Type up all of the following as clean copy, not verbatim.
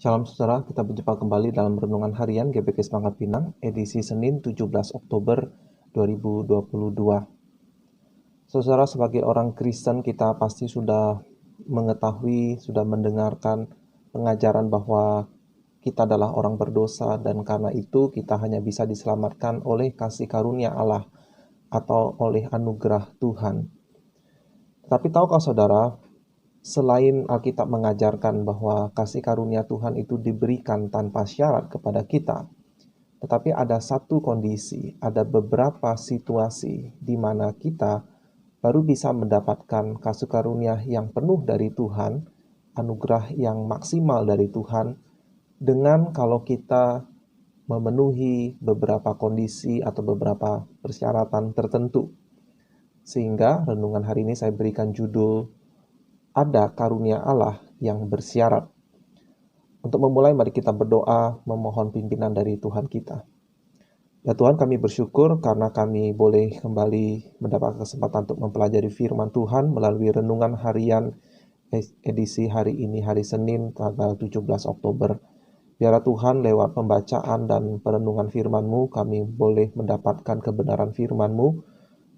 Shalom saudara, kita berjumpa kembali dalam Renungan Harian GBK Semangat Pinang, edisi Senin 17 Oktober 2022. Saudara, sebagai orang Kristen kita pasti sudah mengetahui, sudah mendengarkan pengajaran bahwa kita adalah orang berdosa dan karena itu kita hanya bisa diselamatkan oleh kasih karunia Allah atau oleh anugerah Tuhan. Tapi tahukah saudara, selain Alkitab mengajarkan bahwa kasih karunia Tuhan itu diberikan tanpa syarat kepada kita, tetapi ada satu kondisi, ada beberapa situasi di mana kita baru bisa mendapatkan kasih karunia yang penuh dari Tuhan, anugerah yang maksimal dari Tuhan, dengan kalau kita memenuhi beberapa kondisi atau beberapa persyaratan tertentu. Sehingga renungan hari ini saya berikan judul, Ada Karunia Allah yang Bersyarat. Untuk memulai, mari kita berdoa memohon pimpinan dari Tuhan kita. Ya Tuhan, kami bersyukur karena kami boleh kembali mendapat kesempatan untuk mempelajari firman Tuhan melalui renungan harian edisi hari ini, hari Senin, tanggal 17 Oktober. Biarlah Tuhan lewat pembacaan dan perenungan firman-Mu, kami boleh mendapatkan kebenaran firman-Mu,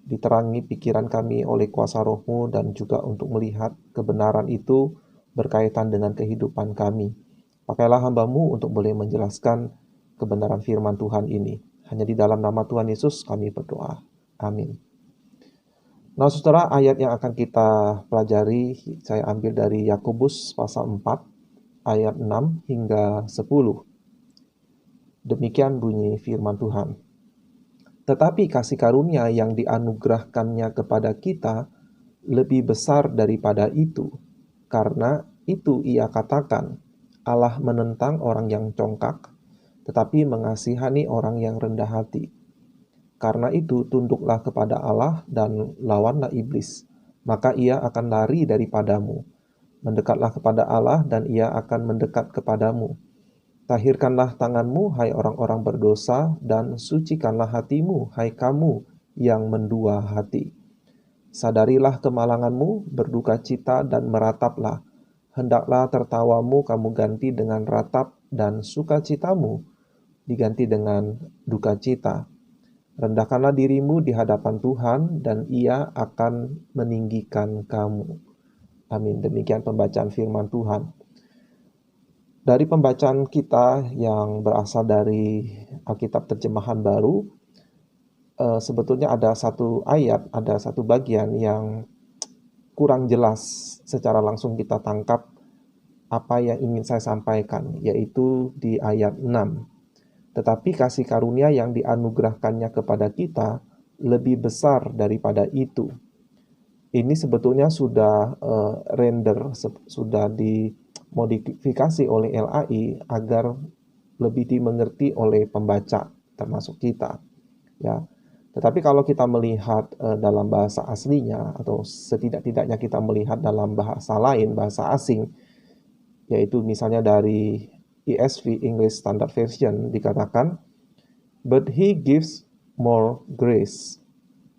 diterangi pikiran kami oleh kuasa Roh-Mu, dan juga untuk melihat kebenaran itu berkaitan dengan kehidupan kami. Pakailah hamba-Mu untuk boleh menjelaskan kebenaran firman Tuhan ini. Hanya di dalam nama Tuhan Yesus kami berdoa. Amin. Nah saudara, ayat yang akan kita pelajari saya ambil dari Yakobus pasal 4 ayat 6 hingga 10. Demikian bunyi firman Tuhan. Tetapi kasih karunia yang dianugerahkannya kepada kita lebih besar daripada itu. Karena itu ia katakan, Allah menentang orang yang congkak, tetapi mengasihani orang yang rendah hati. Karena itu tunduklah kepada Allah dan lawanlah iblis, maka ia akan lari daripadamu. Mendekatlah kepada Allah dan ia akan mendekat kepadamu. Tahirkanlah tanganmu, hai orang-orang berdosa, dan sucikanlah hatimu, hai kamu yang mendua hati. Sadarilah kemalanganmu, berduka cita dan merataplah. Hendaklah tertawamu kamu ganti dengan ratap, dan sukacitamu diganti dengan duka cita. Rendahkanlah dirimu di hadapan Tuhan, dan ia akan meninggikan kamu. Amin. Demikian pembacaan firman Tuhan. Dari pembacaan kita yang berasal dari Alkitab Terjemahan Baru, sebetulnya ada satu ayat, ada satu bagian yang kurang jelas secara langsung kita tangkap apa yang ingin saya sampaikan, yaitu di ayat 6. Tetapi kasih karunia yang dianugerahkannya kepada kita lebih besar daripada itu. Ini sebetulnya sudah sudah dimodifikasi oleh LAI agar lebih dimengerti oleh pembaca termasuk kita, ya. Tetapi kalau kita melihat dalam bahasa aslinya atau setidak-tidaknya kita melihat dalam bahasa lain, bahasa asing, yaitu misalnya dari ESV, English Standard Version, dikatakan, but he gives more grace.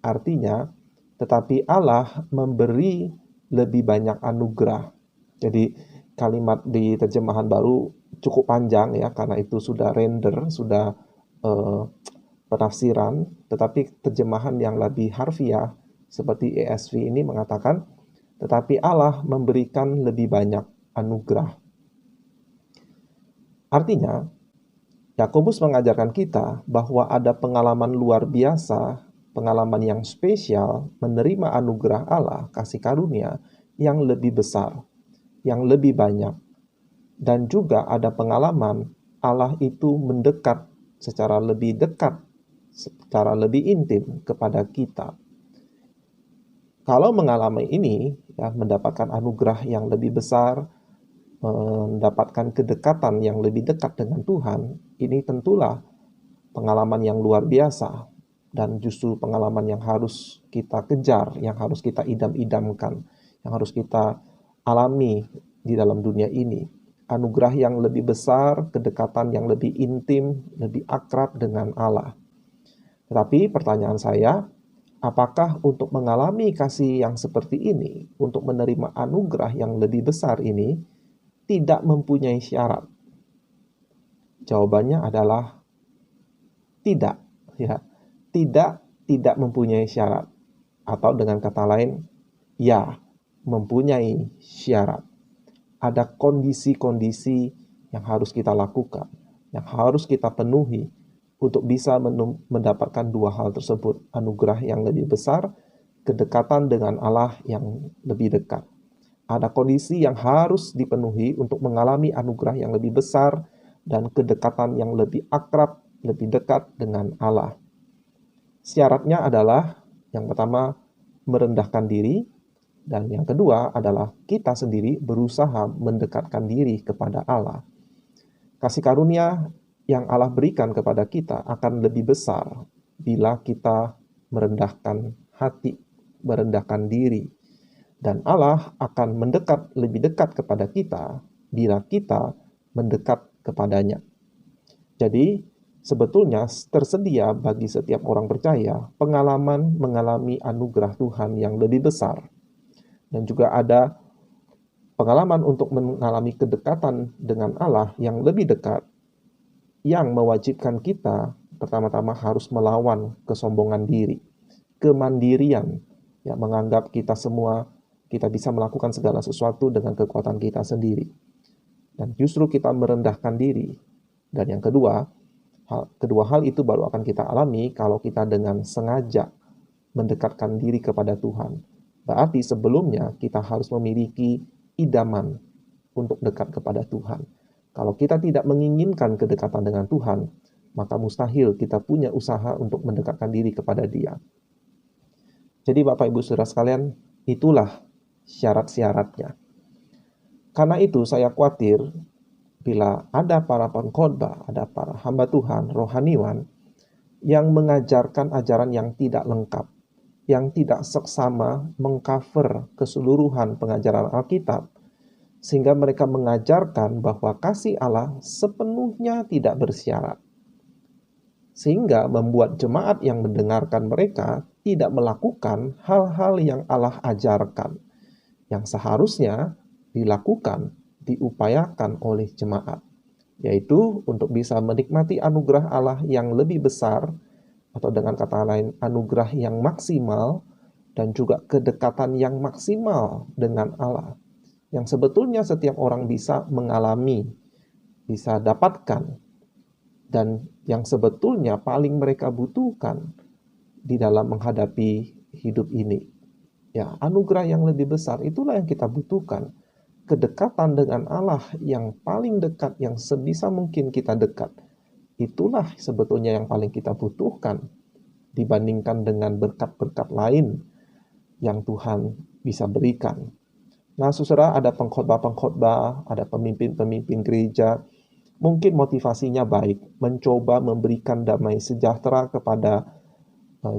Artinya, tetapi Allah memberi lebih banyak anugerah. Jadi kalimat di terjemahan baru cukup panjang ya, karena itu sudah render, sudah penafsiran, tetapi terjemahan yang lebih harfiah seperti ESV ini mengatakan, tetapi Allah memberikan lebih banyak anugerah. Artinya, Yakobus mengajarkan kita bahwa ada pengalaman luar biasa, pengalaman yang spesial, menerima anugerah Allah, kasih karunia, yang lebih besar, yang lebih banyak. Dan juga ada pengalaman Allah itu mendekat secara lebih dekat, secara lebih intim kepada kita. Kalau mengalami ini, ya, mendapatkan anugerah yang lebih besar, mendapatkan kedekatan yang lebih dekat dengan Tuhan, ini tentulah pengalaman yang luar biasa dan justru pengalaman yang harus kita kejar, yang harus kita idam-idamkan, yang harus kita alami di dalam dunia ini. Anugerah yang lebih besar, kedekatan yang lebih intim, lebih akrab dengan Allah. Tetapi pertanyaan saya, apakah untuk mengalami kasih yang seperti ini, untuk menerima anugerah yang lebih besar ini, tidak mempunyai syarat? Jawabannya adalah tidak, ya. Tidak mempunyai syarat. Atau dengan kata lain, ya, mempunyai syarat. Ada kondisi-kondisi yang harus kita lakukan, yang harus kita penuhi untuk bisa mendapatkan dua hal tersebut, anugerah yang lebih besar, kedekatan dengan Allah yang lebih dekat. Ada kondisi yang harus dipenuhi untuk mengalami anugerah yang lebih besar dan kedekatan yang lebih akrab, lebih dekat dengan Allah. Syaratnya adalah yang pertama merendahkan diri, dan yang kedua adalah kita sendiri berusaha mendekatkan diri kepada Allah. Kasih karunia yang Allah berikan kepada kita akan lebih besar bila kita merendahkan hati, merendahkan diri. Dan Allah akan mendekat lebih dekat kepada kita bila kita mendekat kepadanya. Jadi, sebetulnya tersedia bagi setiap orang percaya pengalaman mengalami anugerah Tuhan yang lebih besar. Dan juga ada pengalaman untuk mengalami kedekatan dengan Allah yang lebih dekat, yang mewajibkan kita pertama-tama harus melawan kesombongan diri, kemandirian, yang menganggap kita bisa melakukan segala sesuatu dengan kekuatan kita sendiri. Dan justru kita merendahkan diri. Dan yang kedua hal itu baru akan kita alami kalau kita dengan sengaja mendekatkan diri kepada Tuhan. Berarti sebelumnya kita harus memiliki idaman untuk dekat kepada Tuhan. Kalau kita tidak menginginkan kedekatan dengan Tuhan, maka mustahil kita punya usaha untuk mendekatkan diri kepada Dia. Jadi Bapak Ibu Saudara sekalian, itulah syarat-syaratnya. Karena itu saya khawatir bila ada para pengkhotbah, ada para hamba Tuhan, rohaniwan, yang mengajarkan ajaran yang tidak lengkap, yang tidak seksama mengcover keseluruhan pengajaran Alkitab, sehingga mereka mengajarkan bahwa kasih Allah sepenuhnya tidak bersyarat. Sehingga membuat jemaat yang mendengarkan mereka tidak melakukan hal-hal yang Allah ajarkan, yang seharusnya dilakukan, diupayakan oleh jemaat, yaitu untuk bisa menikmati anugerah Allah yang lebih besar, atau dengan kata lain, anugerah yang maksimal, dan juga kedekatan yang maksimal dengan Allah, yang sebetulnya setiap orang bisa mengalami, bisa dapatkan, dan yang sebetulnya paling mereka butuhkan di dalam menghadapi hidup ini. Ya, anugerah yang lebih besar itulah yang kita butuhkan. Kedekatan dengan Allah yang paling dekat, yang sebisa mungkin kita dekat. Itulah sebetulnya yang paling kita butuhkan dibandingkan dengan berkat-berkat lain yang Tuhan bisa berikan. Nah, saudara, ada pengkhotbah-pengkhotbah, ada pemimpin-pemimpin gereja, mungkin motivasinya baik, mencoba memberikan damai sejahtera kepada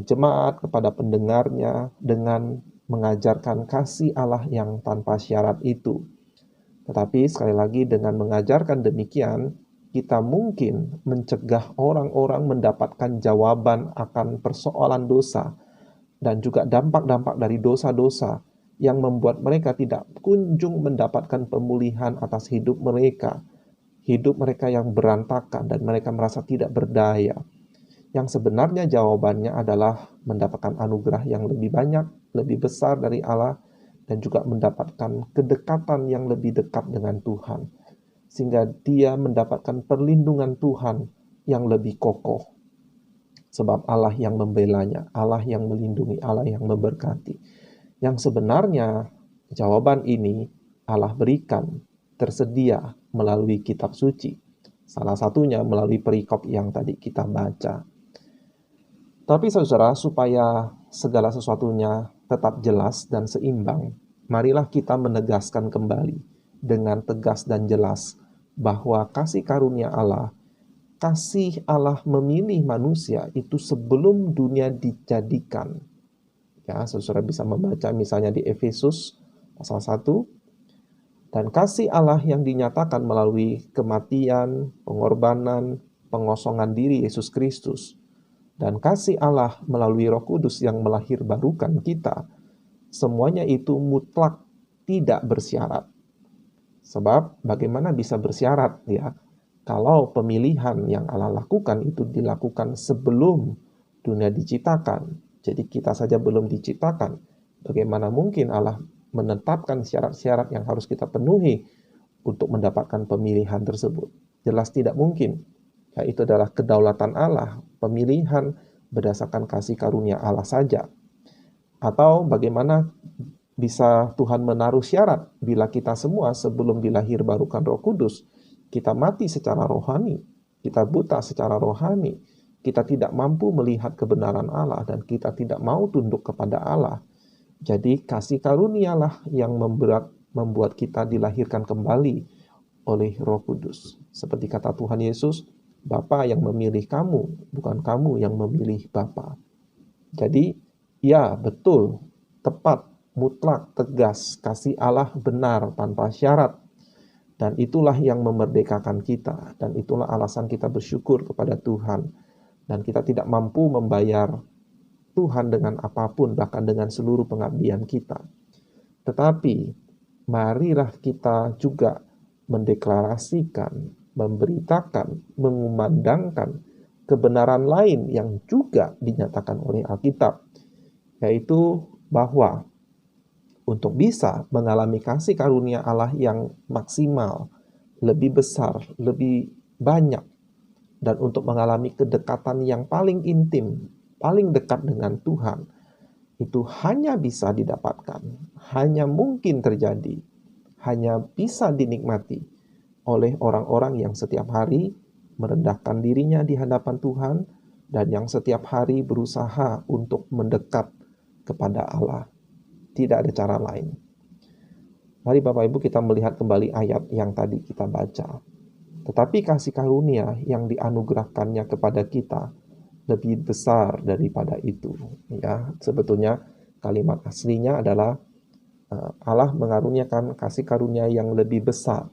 jemaat, kepada pendengarnya, dengan mengajarkan kasih Allah yang tanpa syarat itu. Tetapi sekali lagi dengan mengajarkan demikian, kita mungkin mencegah orang-orang mendapatkan jawaban akan persoalan dosa dan juga dampak-dampak dari dosa-dosa yang membuat mereka tidak kunjung mendapatkan pemulihan atas hidup mereka yang berantakan dan mereka merasa tidak berdaya. Yang sebenarnya jawabannya adalah mendapatkan anugerah yang lebih banyak, lebih besar dari Allah, dan juga mendapatkan kedekatan yang lebih dekat dengan Tuhan, sehingga dia mendapatkan perlindungan Tuhan yang lebih kokoh. Sebab Allah yang membelanya, Allah yang melindungi, Allah yang memberkati. Yang sebenarnya jawaban ini Allah berikan, tersedia melalui kitab suci. Salah satunya melalui perikop yang tadi kita baca. Tapi saudara, supaya segala sesuatunya tetap jelas dan seimbang, marilah kita menegaskan kembali dengan tegas dan jelas bahwa kasih karunia Allah, kasih Allah memilih manusia itu sebelum dunia dijadikan. Ya, saudara bisa membaca misalnya di Efesus pasal 1. Dan kasih Allah yang dinyatakan melalui kematian, pengorbanan, pengosongan diri Yesus Kristus, dan kasih Allah melalui Roh Kudus yang melahirbarukan kita, semuanya itu mutlak tidak bersyarat. Sebab bagaimana bisa bersyarat ya? Kalau pemilihan yang Allah lakukan itu dilakukan sebelum dunia diciptakan, jadi kita saja belum diciptakan, bagaimana mungkin Allah menetapkan syarat-syarat yang harus kita penuhi untuk mendapatkan pemilihan tersebut? Jelas tidak mungkin. Ya, itu adalah kedaulatan Allah, pemilihan berdasarkan kasih karunia Allah saja. Atau bagaimana bisa Tuhan menaruh syarat bila kita semua sebelum dilahir barukan Roh Kudus, kita mati secara rohani, kita buta secara rohani, kita tidak mampu melihat kebenaran Allah, dan kita tidak mau tunduk kepada Allah. Jadi kasih karunialah yang membuat kita dilahirkan kembali oleh Roh Kudus. Seperti kata Tuhan Yesus, Bapa yang memilih kamu, bukan kamu yang memilih Bapa. Jadi, ya betul, tepat, mutlak, tegas, kasih Allah benar tanpa syarat. Dan itulah yang memerdekakan kita, dan itulah alasan kita bersyukur kepada Tuhan. Dan kita tidak mampu membayar Tuhan dengan apapun, bahkan dengan seluruh pengabdian kita. Tetapi, marilah kita juga mendeklarasikan, memberitakan, mengumandangkan kebenaran lain yang juga dinyatakan oleh Alkitab, yaitu bahwa untuk bisa mengalami kasih karunia Allah yang maksimal, lebih besar, lebih banyak, dan untuk mengalami kedekatan yang paling intim, paling dekat dengan Tuhan, itu hanya bisa didapatkan, hanya mungkin terjadi, hanya bisa dinikmati oleh orang-orang yang setiap hari merendahkan dirinya di hadapan Tuhan, dan yang setiap hari berusaha untuk mendekat kepada Allah. Tidak ada cara lain. Mari Bapak Ibu kita melihat kembali ayat yang tadi kita baca. Tetapi kasih karunia yang dianugerahkannya kepada kita lebih besar daripada itu. Ya, sebetulnya kalimat aslinya adalah Allah mengaruniakan kasih karunia yang lebih besar.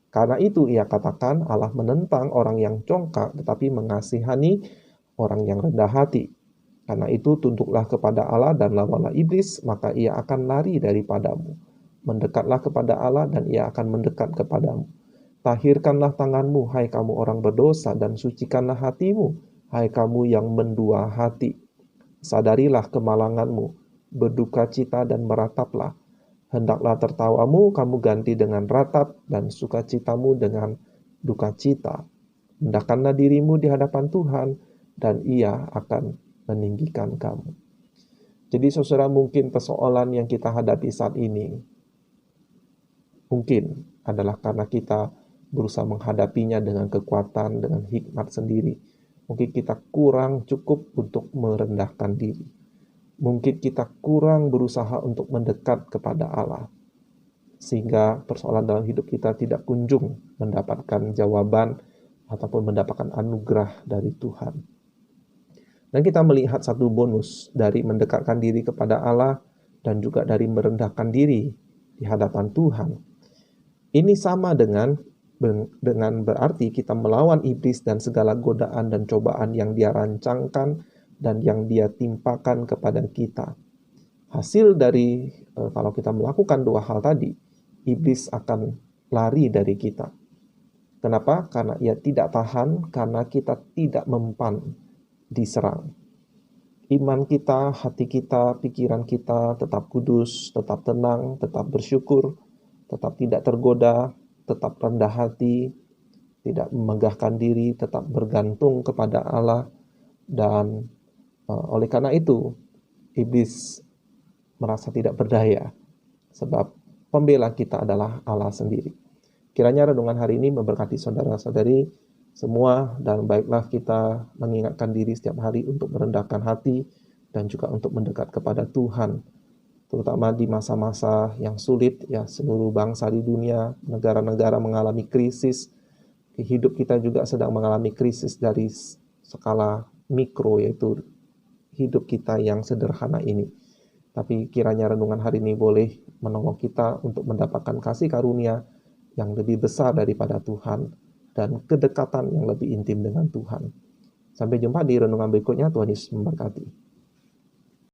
Karena itu ia katakan Allah menentang orang yang congkak tetapi mengasihani orang yang rendah hati. Karena itu tunduklah kepada Allah dan lawanlah iblis, maka ia akan lari daripadamu. Mendekatlah kepada Allah dan ia akan mendekat kepadamu. Tahirkanlah tanganmu, hai kamu orang berdosa, dan sucikanlah hatimu, hai kamu yang mendua hati. Sadarilah kemalanganmu, berduka cita dan merataplah. Hendaklah tertawamu kamu ganti dengan ratap, dan sukacitamu dengan duka cita. Hendakkanlah dirimu di hadapan Tuhan, dan ia akan meninggikan kamu. Jadi saudara, mungkin persoalan yang kita hadapi saat ini mungkin adalah karena kita berusaha menghadapinya dengan kekuatan, dengan hikmat sendiri. Mungkin kita kurang cukup untuk merendahkan diri. Mungkin kita kurang berusaha untuk mendekat kepada Allah, sehingga persoalan dalam hidup kita tidak kunjung mendapatkan jawaban ataupun mendapatkan anugerah dari Tuhan. Dan kita melihat satu bonus dari mendekatkan diri kepada Allah dan juga dari merendahkan diri di hadapan Tuhan. Ini sama dengan berarti kita melawan iblis dan segala godaan dan cobaan yang dia rancangkan dan yang dia timpakan kepada kita. Hasil dari kalau kita melakukan dua hal tadi, iblis akan lari dari kita. Kenapa? Karena ia tidak tahan, karena kita tidak mempan diserang. Iman kita, hati kita, pikiran kita tetap kudus, tetap tenang, tetap bersyukur, tetap tidak tergoda, tetap rendah hati, tidak memegahkan diri, tetap bergantung kepada Allah. Dan oleh karena itu, iblis merasa tidak berdaya, sebab pembela kita adalah Allah sendiri. Kiranya renungan hari ini memberkati saudara-saudari semua, dan baiklah kita mengingatkan diri setiap hari untuk merendahkan hati dan juga untuk mendekat kepada Tuhan, terutama di masa-masa yang sulit. Ya, seluruh bangsa di dunia, negara-negara mengalami krisis. Hidup kita juga sedang mengalami krisis dari skala mikro, yaitu hidup kita yang sederhana ini. Tapi kiranya renungan hari ini boleh menolong kita untuk mendapatkan kasih karunia yang lebih besar daripada Tuhan, dan kedekatan yang lebih intim dengan Tuhan. Sampai jumpa di renungan berikutnya. Tuhan Yesus memberkati.